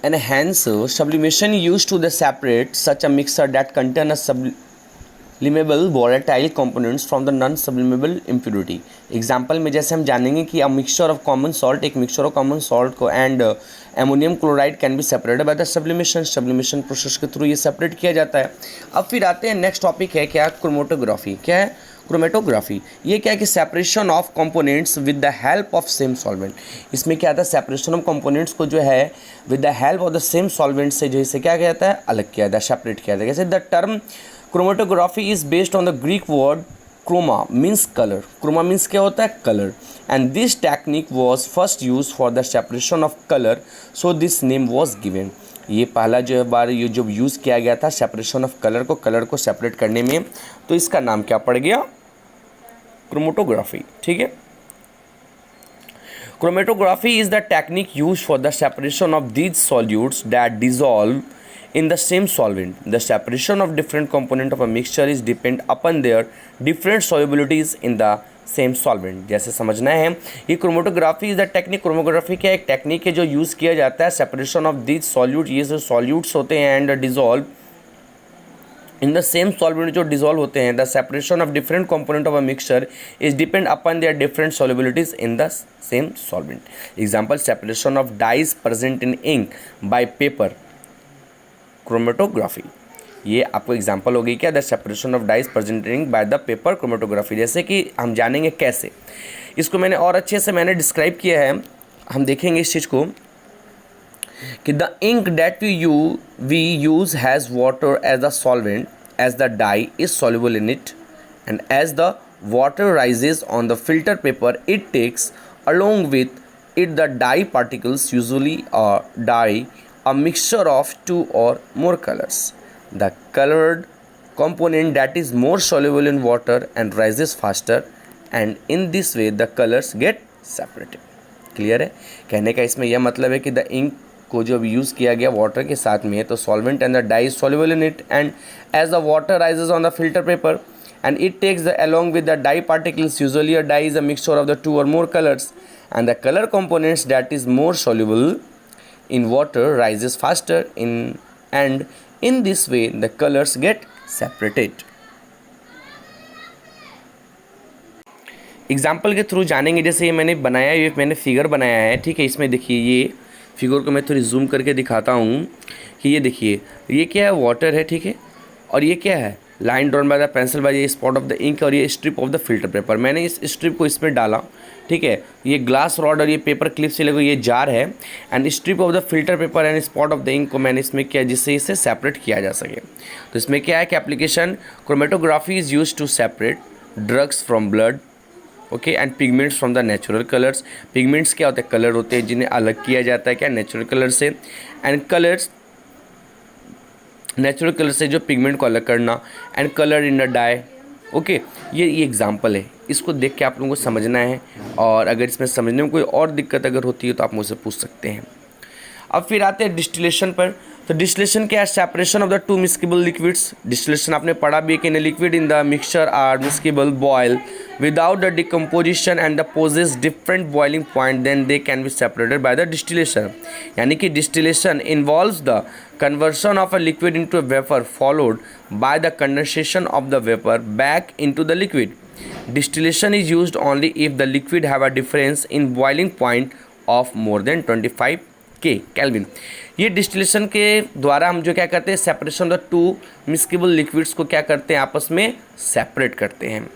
and hence sublimation used to the separate such a mixture that contain a sublimable volatile components from the non sublimable impurity. Example में जैसे हम जानेंगे कि a mixture of common salt, एक mixture of common salt को and ammonium chloride can be separated by the sublimation process के through ये separate किया जाता है। अब फिर आते हैं नेक्स्ट टॉपिक है क्या, क्रोमेटोग्राफी। क्या है क्रोमेटोग्राफी? ये क्या है कि separation of components with the help of same solvent. इसमें क्या आता है, सेपरेशन ऑफ कंपोनेंट्स को जो है with the help of the same solvent से जो इसे क्या किया जाता है, अलग किया जाता है, सेपरेट किया जाता है। जैसे the term chromatography is based on the Greek word chroma means colour. Chroma means क्या होता है, colour. And this technique was first use for the separation of colour, so this name was given. ये पहला जो बार ये जो use किया गया था सेपरेशन ऑफ कलर को सेपरेट करने में, तो इसका नाम क्या पड़ गया, क्रोमेटोग्राफी। ठीक है। Chromatography is the technique use for the separation of these solutes that dissolve in the same solvent. The separation of different component of a mixture is depend upon their different solubilities in the same solvent. जैसे समझना है ये chromatography is the technique. Chromatography क्या एक technique है जो use किया जाता है सेपरेशन ऑफ दिस सॉल्यूट, ये जो सॉल्यूट्स होते हैं and dissolve in the same solvent, जो डिजॉल्व होते हैं। The separation of different component of a mixture is depend upon their different solubilities in the same solvent. Example, separation of dyes present in ink by paper chromatography. ये आपको example हो गई क्या, the separation of dyes presenting by the paper chromatography. जैसे कि हम जानेंगे कैसे, इसको मैंने और अच्छे से मैंने डिस्क्राइब किया है, हम देखेंगे इस चीज़ को कि the ink that we use has water as the solvent as the dye is soluble in it, and as the water rises on the filter paper it takes along with it the dye particles, usually a dye, a mixture of two or more colors. The colored component that is more soluble in water and rises faster, and in this way the colors get separated. Clear है? कहने का इसमें यह मतलब है कि the ink को जो यूज़ किया गया वाटर के साथ में, तो solvent and the dye is soluble in it, and as the water rises on the filter paper and it takes along with the dye particles, usually a dye is a mixture of the two or more colors, and the color components that is more soluble in water rises faster and in this way the colors get separated. Example के through जानेंगे। जैसे ये मैंने बनाया, ये मैंने figure बनाया है, ठीक है। इसमें देखिए ये फिगर को मैं थोड़ी जूम करके दिखाता हूँ कि ये देखिए ये क्या है, वाटर है, ठीक है। और ये क्या है, line drawn by the pencil by ये स्पॉट ऑफ द इंक, और ये strip of the filter paper. मैंने इस स्ट्रिप को इसमें डाला, ठीक है। ये ग्लास रॉड और ये पेपर क्लिप से लगे ये जार है, and strip of the filter paper and spot of the ink को मैंने इसमें किया जिससे इसे सेपरेट किया जा सके। तो इसमें क्या है कि application chromatography is use to separate drugs from blood, okay, and pigments from the natural colours. Pigments क्या होते हैं, कलर होते हैं जिन्हें अलग किया जाता है क्या, नेचुरल कलर से, एंड कलर्स नेचुरल कलर से जो पिगमेंट को अलग करना, and colour in the dye, okay. ये एग्जांपल है, इसको देख के आप लोगों को समझना है, और अगर इसमें समझने में कोई और दिक्कत अगर होती है तो आप मुझसे पूछ सकते हैं। अब फिर आते हैं डिस्टिलेशन पर। तो डिस्टिलेशन क्या है, separation of the two miscible liquids. Distillation आपने पढ़ा भी है कि liquid in the mixture are miscible boil without the decomposition and the possess different boiling point, then they can be separated by the distillation. यानी कि distillation involves the conversion of a liquid into a vapor followed by the condensation of the vapor back into the liquid. Distillation is used only if the liquid have a difference in boiling point of more than 25 K Kelvin. ये distillation के द्वारा हम जो क्या करते हैं, separation of the two miscible liquids को क्या करते हैं, आपस में सेपरेट करते हैं।